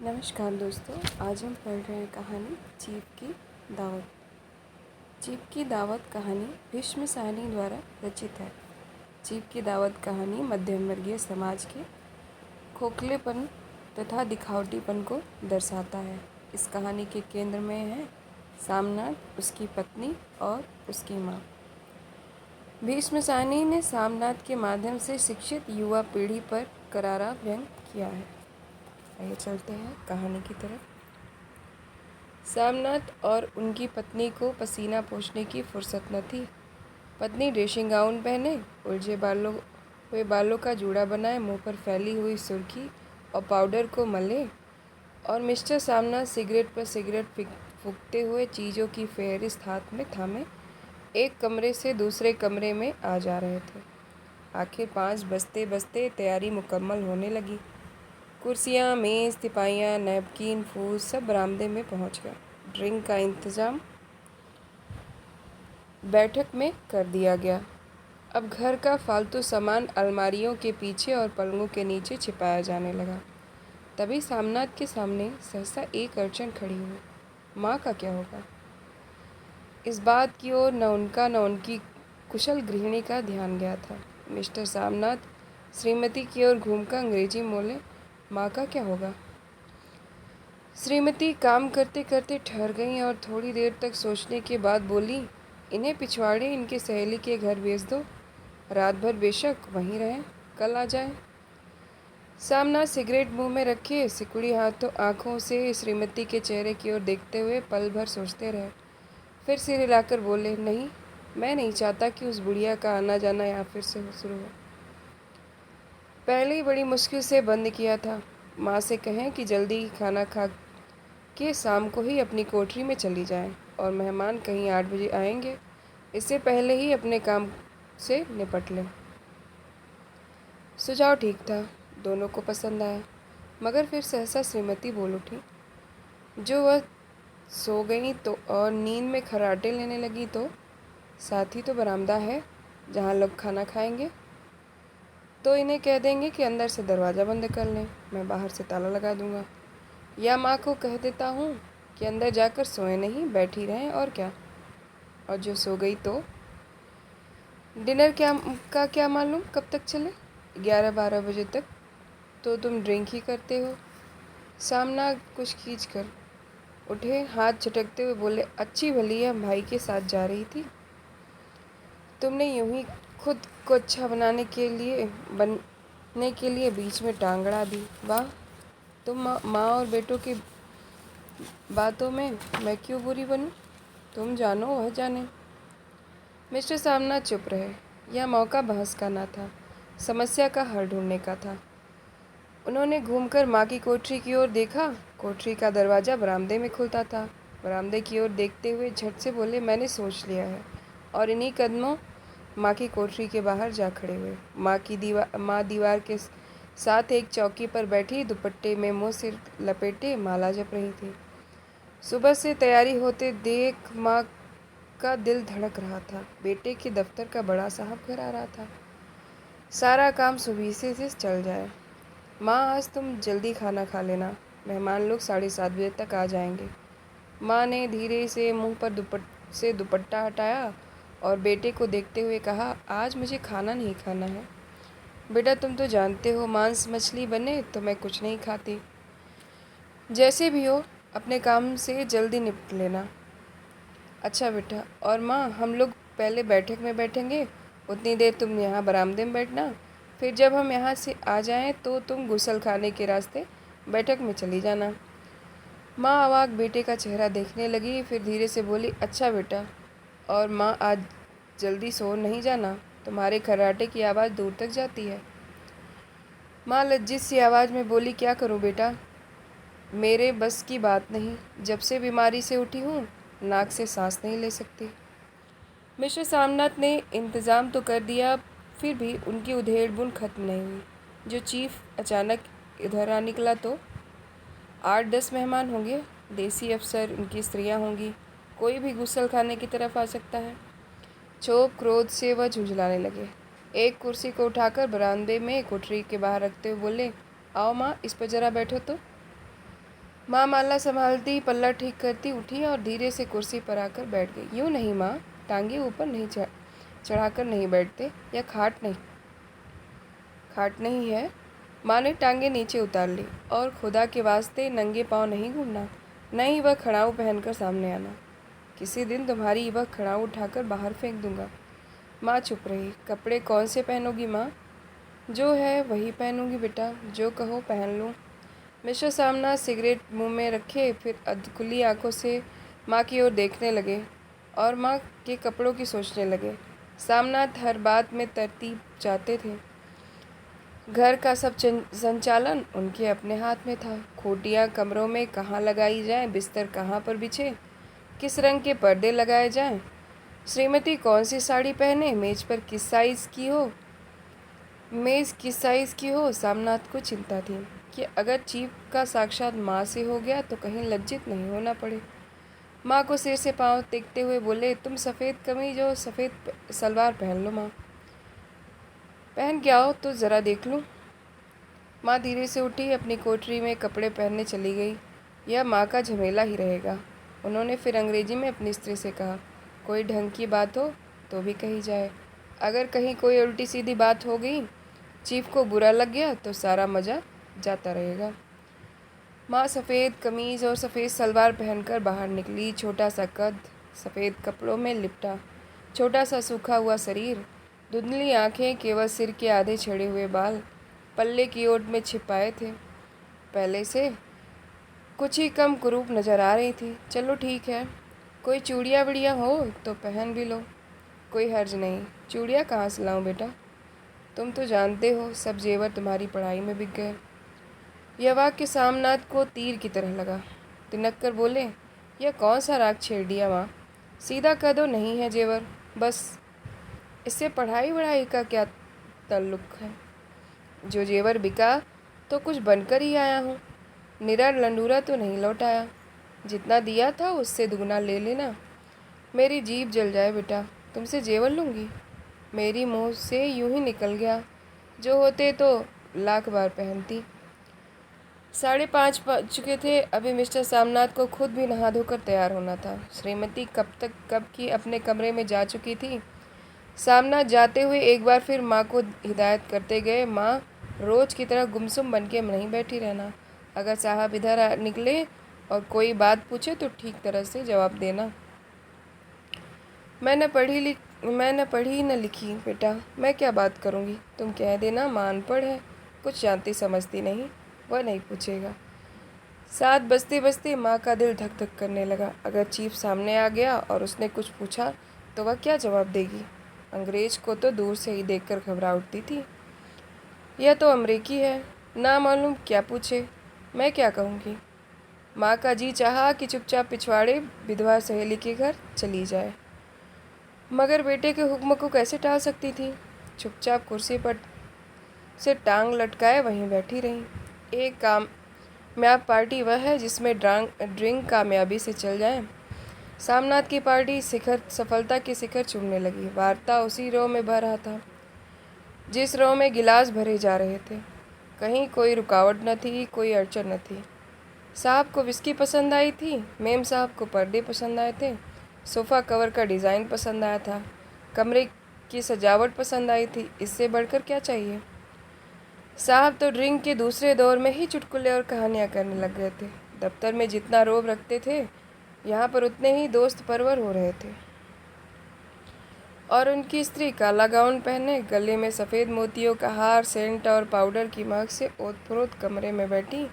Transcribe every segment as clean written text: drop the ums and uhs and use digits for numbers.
नमस्कार दोस्तों, आज हम पढ़ रहे हैं कहानी जीव की दावत। जीव की दावत कहानी भीष्म साहनी द्वारा रचित है। जीव की दावत कहानी मध्यम वर्गीय समाज के खोखलेपन तथा दिखावटीपन को दर्शाता है। इस कहानी के केंद्र में है सामनाथ, उसकी पत्नी और उसकी माँ। भीष्म साहनी ने सामनाथ के माध्यम से शिक्षित युवा पीढ़ी पर करारा व्यंग किया है। आइए चलते हैं कहानी की तरफ। सामनाथ और उनकी पत्नी को पसीना पोंछने की फुर्सत न थी। पत्नी ड्रेसिंग गाउन पहने, उलझे बालों का जूड़ा बनाए, मुंह पर फैली हुई सुर्खी और पाउडर को मले, और मिस्टर सामनाथ सिगरेट पर सिगरेट फूंकते हुए चीज़ों की फेहरिस्त हाथ में थामे एक कमरे से दूसरे कमरे में आ जा रहे थे। आखिर 5 बजते बजते तैयारी मुकम्मल होने लगी। कुर्सियाँ, मेज़, तिपाइयाँ, नैपकिन, फूल सब बरामदे में पहुँच गए। ड्रिंक का इंतज़ाम बैठक में कर दिया गया। अब घर का फालतू सामान अलमारियों के पीछे और पलंगों के नीचे छिपाया जाने लगा। तभी सामनाथ के सामने सहसा एक अड़चन खड़ी हुई। माँ का क्या होगा? इस बात की ओर न उनका न उनकी कुशल गृहिणी का ध्यान गया था। मिस्टर सामनाथ श्रीमती की ओर घूमकर अंग्रेजी में बोले, माँ का क्या होगा? श्रीमती काम करते करते ठहर गईं और थोड़ी देर तक सोचने के बाद बोली, इन्हें पिछवाड़े इनके सहेली के घर भेज दो। रात भर बेशक वहीं रहें, कल आ जाए। सामना सिगरेट मुंह में रखे सिकुड़ी आंखों से श्रीमती के चेहरे की ओर देखते हुए पल भर सोचते रहे। फिर सिर हिलाकर बोले, नहीं, मैं नहीं चाहता कि उस बुढ़िया का आना जाना यहाँ फिर से शुरू हो। पहले ही बड़ी मुश्किल से बंद किया था। माँ से कहें कि जल्दी खाना खा के शाम को ही अपनी कोठरी में चली जाएं, और मेहमान कहीं 8 बजे आएंगे, इससे पहले ही अपने काम से निपट लें। सुझाव ठीक था, दोनों को पसंद आया। मगर फिर सहसा श्रीमती बोल उठी। जो वह सो गई तो और नींद में खर्राटे लेने लगी तो साथ ही तो बरामदा है जहाँ लोग खाना खाएंगे। तो इन्हें कह देंगे कि अंदर से दरवाज़ा बंद कर लें, मैं बाहर से ताला लगा दूंगा। या माँ को कह देता हूँ कि अंदर जाकर सोए नहीं, बैठी रहें, और क्या। और जो सो गई तो डिनर क्या मालूम कब तक चले, 11-12 बजे तक तो तुम ड्रिंक ही करते हो। सामना कुछ खींच कर उठे, हाथ झटकते हुए बोले, अच्छी भली है भाई के साथ जा रही थी। तुमने यूं ही खुद को अच्छा बनने के लिए बीच में टांग अड़ा दी। वाह, तुम माँ और बेटों की बातों में मैं क्यों बुरी बनूं? तुम जानो वह जाने। मिस्टर सामना चुप रहे। यह मौका बहस का न था, समस्या का हल ढूंढने का था। उन्होंने घूमकर माँ की कोठरी की ओर देखा। कोठरी का दरवाज़ा बरामदे में खुलता था। बरामदे की ओर देखते हुए झट से बोले, मैंने सोच लिया है, और इन्हीं कदमों माँ की कोठरी के बाहर जा खड़े हुए। माँ दीवार के साथ एक चौकी पर बैठी दुपट्टे में मुँह सिर लपेटे माला जप रही थी। सुबह से तैयारी होते देख माँ का दिल धड़क रहा था। बेटे के दफ्तर का बड़ा साहब घर आ रहा था। सारा काम सुबह से चल जाए। माँ, आज तुम जल्दी खाना खा लेना, मेहमान लोग 7:30 बजे तक आ जाएंगे। माँ ने धीरे से मुंह पर दुपट्टा हटाया और बेटे को देखते हुए कहा, आज मुझे खाना नहीं खाना है। बेटा, तुम तो जानते हो मांस मछली बने तो मैं कुछ नहीं खाती। जैसे भी हो अपने काम से जल्दी निपट लेना। अच्छा बेटा। और माँ, हम लोग पहले बैठक में बैठेंगे, उतनी देर तुम यहाँ बरामदे में बैठना। फिर जब हम यहाँ से आ जाएं तो तुम गुसल खाने के रास्ते बैठक में चली जाना। माँ अवाक बेटे का चेहरा देखने लगी, फिर धीरे से बोली, अच्छा बेटा। और माँ, आज जल्दी सो नहीं जाना, तुम्हारे खर्राटे की आवाज़ दूर तक जाती है। माँ लज्जित सी आवाज़ में बोली, क्या करूँ बेटा, मेरे बस की बात नहीं। जब से बीमारी से उठी हूँ, नाक से सांस नहीं ले सकती। मिस्टर सामनाथ ने इंतज़ाम तो कर दिया, फिर भी उनकी उधेड़-बुन खत्म नहीं हुई। जो चीफ अचानक इधर आ निकला तो 8-10 मेहमान होंगे, देसी अफसर, उनकी स्त्रियां होंगी, कोई भी गुसल खाने की तरफ आ सकता है। क्षोभ क्रोध से वह झुंझलाने लगे। एक कुर्सी को उठाकर बरामदे में कोठरी के बाहर रखते हुए बोले, आओ माँ, इस पर जरा बैठो तो। माँ माला संभालती, पल्ला ठीक करती उठी और धीरे से कुर्सी पर आकर बैठ गई। यूँ नहीं माँ, टांगे ऊपर नहीं चढ़ाकर नहीं बैठते, या खाट नहीं है। माँ ने टांगे नीचे उतार ली। और खुदा के वास्ते नंगे पाँव नहीं घूमना, नहीं वह खड़ाऊ पहनकर सामने आना। किसी दिन तुम्हारी वह खड़ाऊ उठाकर बाहर फेंक दूंगा। माँ चुप रही। कपड़े कौन से पहनोगी माँ? जो है वही पहनूंगी बेटा, जो कहो पहन लूँ। मिस्टर सामना सिगरेट मुंह में रखे फिर अधखुली आंखों से माँ की ओर देखने लगे और माँ के कपड़ों की सोचने लगे। सामनाथ हर बात में तरतीब चाहते थे। घर का सब संचालन उनके अपने हाथ में था। खूंटियाँ कमरों में कहाँ लगाई जाएं, बिस्तर कहाँ पर बिछे, किस रंग के पर्दे लगाए जाएं, श्रीमती कौन सी साड़ी पहने, मेज़ किस साइज़ की हो। सामनाथ को चिंता थी कि अगर चीफ का साक्षात माँ से हो गया तो कहीं लज्जित नहीं होना पड़े। माँ को सिर से पाँव टेकते हुए बोले, तुम सफ़ेद कमीज और सफ़ेद सलवार पहन लो माँ। पहन के आओ तो ज़रा देख लूँ। माँ धीरे से उठी, अपनी कोठरी में कपड़े पहनने चली गई। यह माँ का झमेला ही रहेगा। उन्होंने फिर अंग्रेजी में अपनी स्त्री से कहा, कोई ढंग की बात हो तो भी कही जाए। अगर कहीं कोई उल्टी सीधी बात हो गई, चीफ को बुरा लग गया तो सारा मज़ा जाता रहेगा। माँ सफ़ेद कमीज़ और सफ़ेद सलवार पहनकर बाहर निकली। छोटा सा कद, सफ़ेद कपड़ों में लिपटा छोटा सा सूखा हुआ शरीर, धुंधली आँखें, केवल सिर के आधे छड़े हुए बाल पल्ले की ओट में छिपाए थे। पहले से कुछ ही कम कुरूप नज़र आ रही थी। चलो ठीक है, कोई चूड़ियाँ वड़ियाँ हो तो पहन भी लो, कोई हर्ज नहीं। चूड़ियाँ कहाँ से लाऊं बेटा? तुम तो जानते हो सब जेवर तुम्हारी पढ़ाई में बिक गए। यह वाक्य सामनाथ को तीर की तरह लगा। तिनक कर बोले, यह कौन सा राग छेड़ दिया माँ? सीधा कह दो नहीं है जेवर, बस। इससे पढ़ाई वढ़ाई का क्या ताल्लुक है? जो जेवर बिका तो कुछ बनकर ही आया हूँ, निरा लंडूरा तो नहीं लौटाया। जितना दिया था उससे दुगना ले लेना। मेरी जीभ जल जाए बेटा, तुमसे जेवर लूँगी? मेरी मुँह से यूं ही निकल गया, जो होते तो लाख बार पहनती। 5:30 बज चुके थे। अभी मिस्टर सामनाथ को खुद भी नहा धोकर तैयार होना था। श्रीमती कब की अपने कमरे में जा चुकी थी। सामनाथ जाते हुए एक बार फिर माँ को हिदायत करते गए, माँ, रोज़ की तरह गुमसुम बन के नहीं बैठी रहना। अगर साहब इधर निकले और कोई बात पूछे तो ठीक तरह से जवाब देना। मैंने पढ़ी न लिखी बेटा, मैं क्या बात करूँगी? तुम कह देना माँ अनपढ़ है, कुछ जानती समझती नहीं, वह नहीं पूछेगा। 7 बजते बजते माँ का दिल धक धक करने लगा। अगर चीफ सामने आ गया और उसने कुछ पूछा तो वह क्या जवाब देगी? अंग्रेज को तो दूर से ही देखकर घबरा उठती थी। यह तो अमरीकी है, ना मालूम क्या पूछे, मैं क्या कहूँगी? माँ का जी चाहा कि चुपचाप पिछवाड़े विधवा सहेली के घर चली जाए, मगर बेटे के हुक्म को कैसे टाल सकती थी। चुपचाप कुर्सी पर से टांग लटकाए वहीं बैठी रही। एक कामयाब पार्टी वह है जिसमें ड्रिंक कामयाबी से चल जाए। सामनाथ की पार्टी सफलता के शिखर चूमने लगी। वार्ता उसी रो में बह रहा था जिस रो में गिलास भरे जा रहे थे। कहीं कोई रुकावट न थी, कोई अड़चन न थी। साहब को विस्की पसंद आई थी, मेम साहब को पर्दे पसंद आए थे, सोफ़ा कवर का डिज़ाइन पसंद आया था, कमरे की सजावट पसंद आई थी। इससे बढ़कर क्या चाहिए? साहब तो ड्रिंक के दूसरे दौर में ही चुटकुले और कहानियाँ करने लग गए थे। दफ्तर में जितना रोब रखते थे, यहाँ पर उतने ही दोस्त परवर हो रहे थे। और उनकी स्त्री काला गाउन पहने, गले में सफ़ेद मोतियों का हार, सेंट और पाउडर की महक से ओत-प्रोत कमरे में बैठी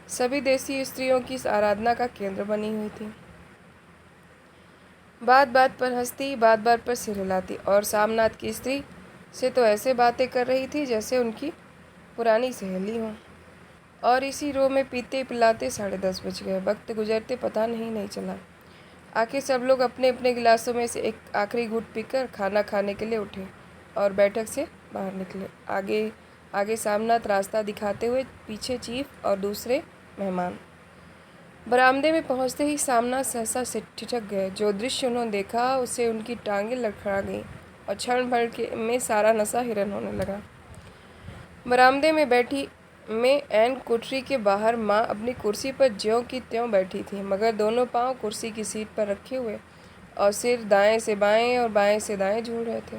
सभी देसी स्त्रियों की आराधना का केंद्र बनी हुई थी। बात बात पर हंसती, बात बात पर सिर हिलाती और सामनाथ की स्त्री से तो ऐसे बातें कर रही थी जैसे उनकी पुरानी सहेली हों। और इसी रो में पीते पिलाते 10:30 बज गए। वक्त गुजरते पता नहीं चला। आखिर सब लोग अपने अपने गिलासों में से एक आखिरी घूंट पीकर खाना खाने के लिए उठे और बैठक से बाहर निकले। आगे आगे सामनाथ रास्ता दिखाते हुए, पीछे चीफ और दूसरे मेहमान। बरामदे में पहुंचते ही सामनाथ सहसा से ठिठक गए। जो दृश्य उन्होंने देखा उससे उनकी टांगें लड़खड़ा गईं और क्षण भर में सारा नशा हिरन होने लगा। बरामदे में बैठी में एन कोठरी के बाहर माँ अपनी कुर्सी पर ज्यों की त्यों बैठी थी, मगर दोनों पांव कुर्सी की सीट पर रखे हुए और सिर दाएं से बाएं और बाएं से दाएं झूल रहे थे।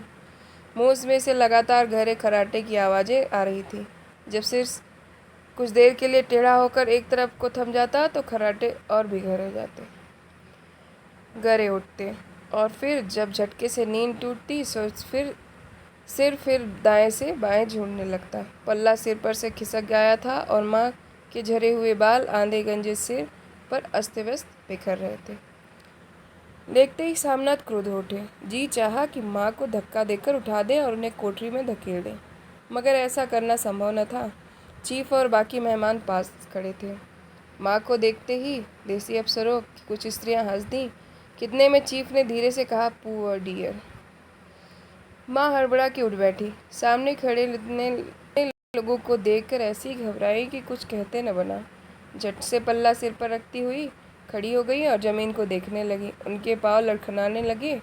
मुंह में से लगातार गहरे खर्राटे की आवाज़ें आ रही थी। जब सिर कुछ देर के लिए टेढ़ा होकर एक तरफ को थम जाता तो खर्राटे और भी गहरे उठते, और फिर जब झटके से नींद टूटती सो फिर दाएं से बाएं झूलने लगता। पल्ला सिर पर से खिसक गया था और माँ के झरे हुए बाल आंधे गंजे सिर पर अस्त व्यस्त बिखर रहे थे। देखते ही सामनाथ क्रोध हो उठे। जी चाहा कि माँ को धक्का देकर उठा दें और उन्हें कोठरी में धकेल दें, मगर ऐसा करना संभव न था। चीफ और बाकी मेहमान पास खड़े थे। माँ को देखते ही देसी अफसरों की कुछ स्त्रियां हंस दीं। कितने में चीफ ने धीरे से कहा, पुअर डियर। माँ हड़बड़ा के उठ बैठी। सामने खड़े इतने लोगों को देखकर ऐसी घबराई कि कुछ कहते न बना। झट से पल्ला सिर पर रखती हुई खड़ी हो गई और ज़मीन को देखने लगी। उनके पाँव लड़खड़ाने लगे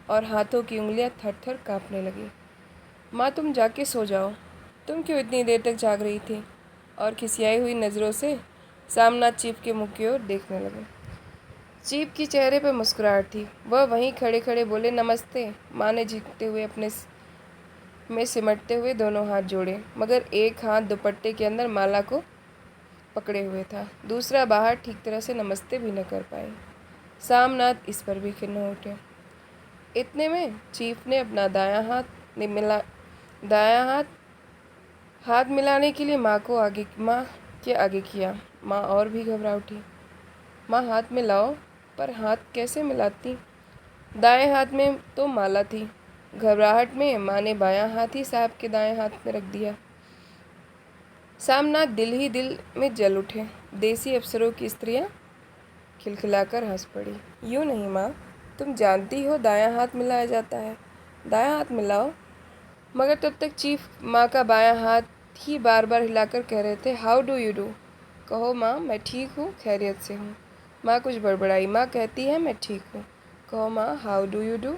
और हाथों की उंगलियां थर-थर कांपने लगी। माँ, तुम जाके सो जाओ। तुम क्यों इतनी देर तक जाग रही थी? और खिसियाई हुई नज़रों से सामनाथ चीफ के मुँह की ओर देखने लगे। चीफ की चेहरे पर मुस्कुराहट थी। वह वहीं खड़े खड़े बोले, नमस्ते। माँ ने झिकते हुए अपने में सिमटते हुए दोनों हाथ जोड़े, मगर एक हाथ दुपट्टे के अंदर माला को पकड़े हुए था, दूसरा बाहर ठीक तरह से नमस्ते भी न कर पाए। सामनाथ इस पर भी खिन्न हो उठे। इतने में चीफ ने अपना दायां हाथ मिलाने के लिए माँ के आगे किया। माँ और भी घबरा उठी। माँ, हाथ मिलाओ। पर हाथ कैसे मिलाती? दाएं हाथ में तो माला थी। घबराहट में माँ ने बायां हाथ ही साहब के दाएं हाथ में रख दिया। सामनाथ दिल ही दिल में जल उठे। देसी अफसरों की स्त्रियां खिलखिलाकर हंस पड़ी। यूँ नहीं माँ, तुम जानती हो दायां हाथ मिलाया जाता है। दायां हाथ मिलाओ। मगर तब तक चीफ माँ का बायां हाथ ही बार बार हिलाकर कह रहे थे, हाउ डू यू डू। कहो माँ, मैं ठीक हूँ, खैरियत से हूँ। माँ कुछ बड़बड़ाई। माँ कहती है, मैं ठीक हूँ। कहो माँ, हाउ डू यू डू।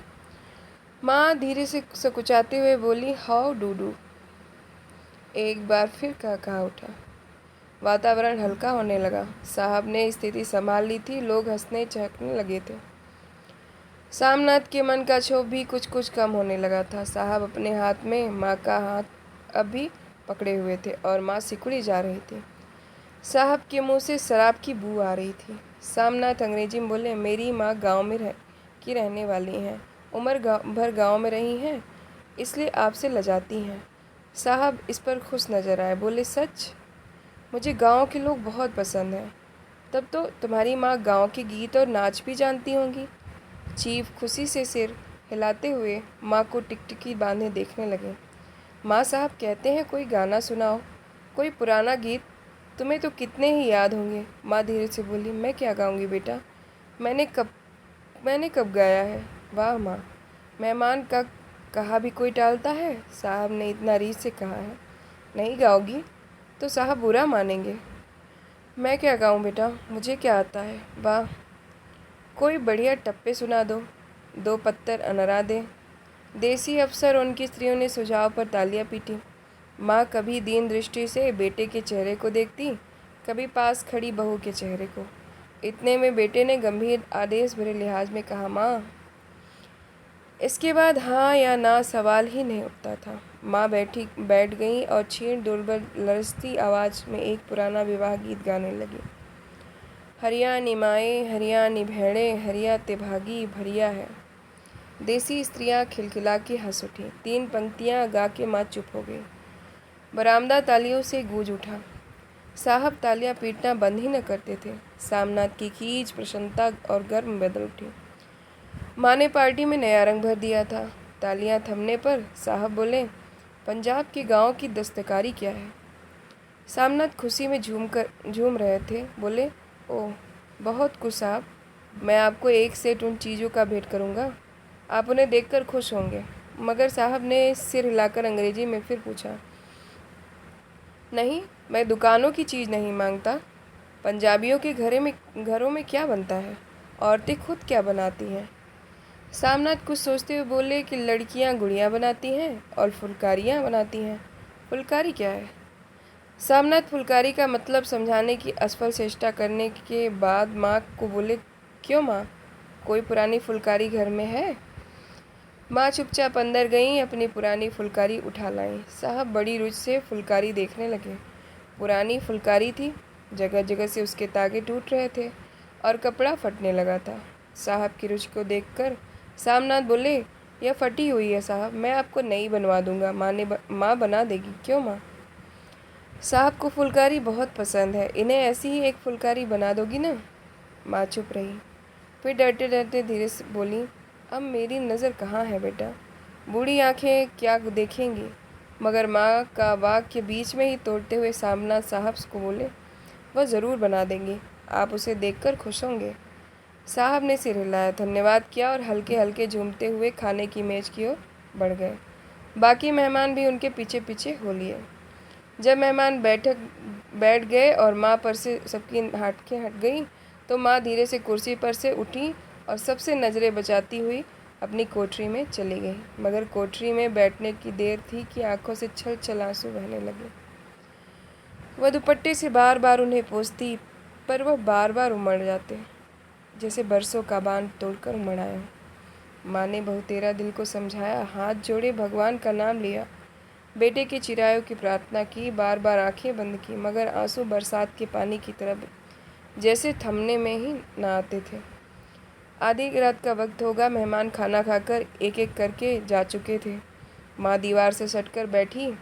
माँ धीरे से सकुचाते हुए बोली, हाउ डू डू। एक बार फिर कहा उठा। वातावरण हल्का होने लगा। साहब ने स्थिति संभाल ली थी। लोग हंसने चहकने लगे थे। सामनाथ के मन का क्षोभ भी कुछ कुछ कम होने लगा था। साहब अपने हाथ में माँ का हाथ अब भी पकड़े हुए थे और माँ सिकुड़ी जा रही थी। साहब के मुंह से शराब की बू आ रही थी। सामनाथ अंग्रेजी में बोले, मेरी माँ गांव में रहने वाली हैं, उम्र भर गांव में रही हैं, इसलिए आपसे लजाती हैं। साहब इस पर खुश नजर आए। बोले, सच? मुझे गांव के लोग बहुत पसंद हैं। तब तो तुम्हारी माँ गांव के गीत और नाच भी जानती होंगी। चीफ खुशी से सिर हिलाते हुए माँ को टिकटिकी बांधे देखने लगे। माँ, साहब कहते हैं कोई गाना सुनाओ, कोई पुराना गीत। तुम्हें तो कितने ही याद होंगे। माँ धीरे से बोली, मैं क्या गाऊंगी बेटा, मैंने कब गाया है। वाह माँ, मेहमान का कहा भी कोई टालता है। साहब ने इतना रीझ से कहा है। नहीं गाओगी तो साहब बुरा मानेंगे। मैं क्या गाऊं बेटा, मुझे क्या आता है। वाह, कोई बढ़िया टप्पे सुना दो, दो पत्तर अनरा दे। देसी अफसर उनकी स्त्रियों ने सुझाव पर तालियां पीटी। माँ कभी दीन दृष्टि से बेटे के चेहरे को देखती, कभी पास खड़ी बहू के चेहरे को। इतने में बेटे ने गंभीर आदेश भरे लिहाज में कहा, माँ। इसके बाद हाँ या ना सवाल ही नहीं उठता था। माँ बैठ गई और क्षीण दुर्बल लरजती आवाज़ में एक पुराना विवाह गीत गाने लगी। हरिया निमाए हरिया निभेड़े, हरिया तिभागी भरिया है। देसी स्त्रियां खिलखिला के हंस उठी। 3 पंक्तियां गा के माँ चुप हो गई। बरामदा तालियों से गूंज उठा। साहब तालियां पीटना बंद ही न करते थे। सामनाथ की खींच, प्रसन्नता और गर्व बदल उठी। माँ ने पार्टी में नया रंग भर दिया था। तालियां थमने पर साहब बोले, पंजाब के गांव की दस्तकारी क्या है। सामनाथ खुशी में झूम रहे थे। बोले, ओह, बहुत कुछ साहब। मैं आपको एक सेट उन चीज़ों का भेंट करूँगा, आप उन्हें देखकर खुश होंगे। मगर साहब ने सिर हिलाकर अंग्रेजी में फिर पूछा, नहीं, मैं दुकानों की चीज़ नहीं मांगता। पंजाबियों के घरों में क्या बनता है, औरतें खुद क्या बनाती हैं। सामनाथ कुछ सोचते हुए बोले कि लड़कियां गुड़ियाँ बनाती हैं और फुलकारियाँ बनाती हैं। फुलकारी क्या है? सामनाथ फुलकारी का मतलब समझाने की असफल चेष्टा करने के बाद माँ को बोले, क्यों माँ, कोई पुरानी फुलकारी घर में है? माँ चुपचाप अंदर गईं, अपनी पुरानी फुलकारी उठा लाईं। साहब बड़ी रुचि से फुलकारी देखने लगे। पुरानी फुलकारी थी, जगह जगह से उसके तागे टूट रहे थे और कपड़ा फटने लगा था। साहब की रुचि को देखकर सामनाथ बोले, यह फटी हुई है साहब, मैं आपको नई बनवा दूंगा। माँ बना देगी, क्यों माँ? साहब को फुलकारी बहुत पसंद है, इन्हें ऐसी ही एक फुलकारी बना दोगी ना? माँ चुप रही, फिर डरते डरते धीरे से बोली, अब मेरी नज़र कहाँ है बेटा? बूढ़ी आंखें क्या देखेंगी? मगर माँ का वाक्य बीच में ही तोड़ते हुए सामना साहब को बोले, वह ज़रूर बना देंगी, आप उसे देखकर खुश होंगे। साहब ने सिर हिलाया, धन्यवाद किया और हल्के हल्के झूमते हुए खाने की मेज की ओर बढ़ गए। बाकी मेहमान भी उनके पीछे पीछे हो लिए। जब मेहमान बैठ गए और माँ पर से सबकी हटके हट गई, तो माँ धीरे से कुर्सी पर से उठी और सबसे नज़रें बचाती हुई अपनी कोठरी में चली गई। मगर कोठरी में बैठने की देर थी कि आंखों से छल छल आंसू बहने लगे। वह दुपट्टे से बार बार उन्हें पोंछती, पर वह बार बार उमड़ जाते, जैसे बरसों का बांध तोड़कर उमड़ आया। माँ ने बहुतेरा दिल को समझाया, हाथ जोड़े भगवान का नाम लिया, बेटे के चिरायु की प्रार्थना की, बार बार आंखें बंद की, मगर आंसू बरसात के पानी की तरह जैसे थमने में ही ना आते थे। आधी रात का वक्त होगा, मेहमान खाना खाकर एक एक करके जा चुके थे। माँ दीवार से सटकर बैठी,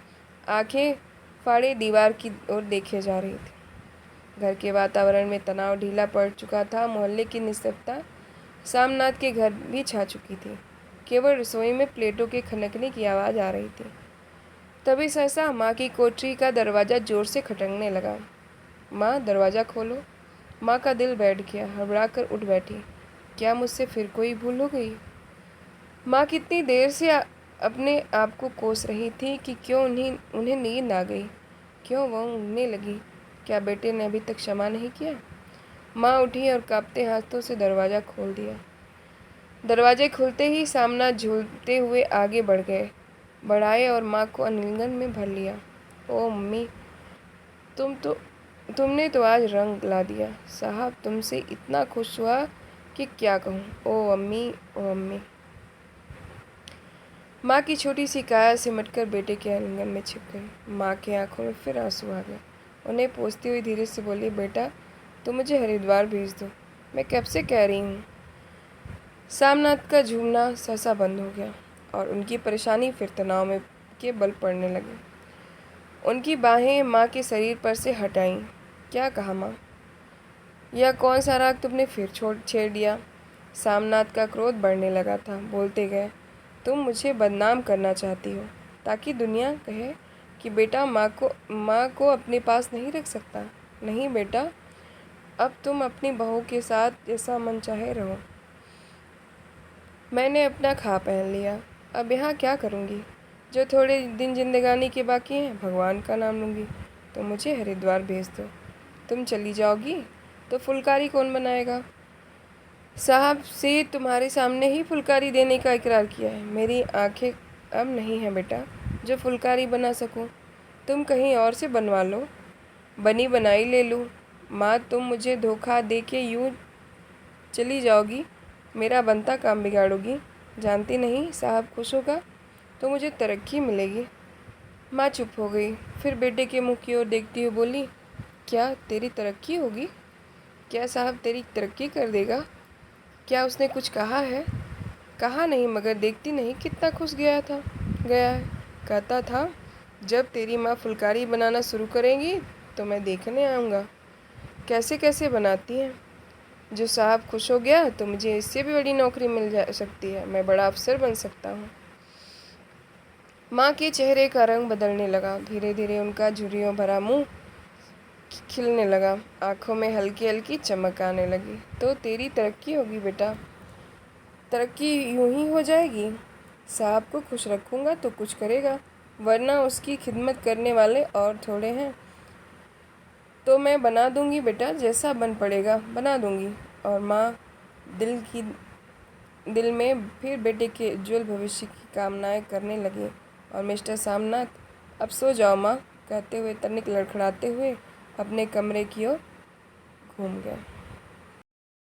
आंखें फाड़े दीवार की ओर देखे जा रही थी। घर के वातावरण में तनाव ढीला पड़ चुका था। मोहल्ले की निस्तब्धता सामनाथ के घर भी छा चुकी थी। केवल रसोई में प्लेटों के खनकने की आवाज़ आ रही थी। तभी सहसा माँ की कोठरी का दरवाज़ा जोर से खटकने लगा। माँ, दरवाज़ा खोलो। माँ का दिल बैठ गया, हड़बड़ा कर उठ बैठी। क्या मुझसे फिर कोई भूल हो गई? माँ कितनी देर से अपने आप को कोस रही थी कि क्यों उन्हें नींद आ गई, क्यों वह ऊँघने लगी। क्या बेटे ने अभी तक क्षमा नहीं किया? माँ उठी और कांपते हाथों से दरवाज़ा खोल दिया। दरवाजे खुलते ही सामना झूलते हुए आगे बढ़ाए और माँ को आलिंगन में भर लिया। ओ मम्मी, तुमने तो आज रंग ला दिया। साहब तुमसे इतना खुश हुआ कि क्या कहूँ। ओ अम्मी, ओ अम्मी। माँ की छोटी सी काया सिमटकर बेटे के आलिंगन में छिप गई। माँ की आंखों में फिर आंसू आ गए। उन्हें पोंछती हुई धीरे से बोली, बेटा तुम मुझे हरिद्वार भेज दो, मैं कब से कह रही हूँ। सामनाथ का झूमना सहसा बंद हो गया और उनकी परेशानी फिर तनाव में के बल पड़ने लगे। उनकी बाहें माँ के शरीर पर से हटाईं। क्या कहा माँ? यह कौन सा राग तुमने फिर छेड़ दिया? सामनाथ का क्रोध बढ़ने लगा था। बोलते गए, तुम मुझे बदनाम करना चाहती हो ताकि दुनिया कहे कि बेटा माँ को अपने पास नहीं रख सकता। नहीं बेटा, अब तुम अपनी बहू के साथ जैसा मन चाहे रहो। मैंने अपना खा पहन लिया, अब यहाँ क्या करूँगी? जो थोड़े दिन जिंदगानी के बाकी हैं, भगवान का नाम लूँगी। तो मुझे हरिद्वार भेज दो। तुम चली जाओगी तो फुलकारी कौन बनाएगा? साहब से तुम्हारे सामने ही फुलकारी देने का इकरार किया है। मेरी आंखें अब नहीं हैं बेटा जो फुलकारी बना सकूं। तुम कहीं और से बनवा लो, बनी बनाई ले लूँ। माँ, तुम मुझे धोखा दे के यूँ चली जाओगी, मेरा बनता काम बिगाड़ोगी। जानती नहीं साहब खुश होगा तो मुझे तरक्की मिलेगी। माँ चुप हो गई, फिर बेटे के मुँह की ओर देखती हुई बोली, क्या तेरी तरक्की होगी? क्या साहब तेरी तरक्की कर देगा? क्या उसने कुछ कहा है? कहा नहीं, मगर देखती नहीं कितना खुश गया है। कहता था, जब तेरी माँ फुलकारी बनाना शुरू करेंगी तो मैं देखने आऊँगा कैसे कैसे बनाती हैं। जो साहब खुश हो गया तो मुझे इससे भी बड़ी नौकरी मिल जा सकती है, मैं बड़ा अफसर बन सकता हूँ। माँ के चेहरे का रंग बदलने लगा। धीरे धीरे उनका झुर्रियों भरा मुंह खिलने लगा, आंखों में हल्की हल्की चमक आने लगी। तो तेरी तरक्की होगी बेटा, तरक्की यूं ही हो जाएगी। साहब को खुश रखूँगा तो कुछ करेगा, वरना उसकी खिदमत करने वाले और थोड़े हैं। तो मैं बना दूंगी बेटा, जैसा बन पड़ेगा बना दूंगी। और माँ दिल में फिर बेटे के उज्जवल भविष्य की कामनाएं करने लगी। और मिस्टर सामनाथ, अब सो जाओ माँ, कहते हुए तनिक लड़खड़ाते हुए अपने कमरे की ओर घूम गए।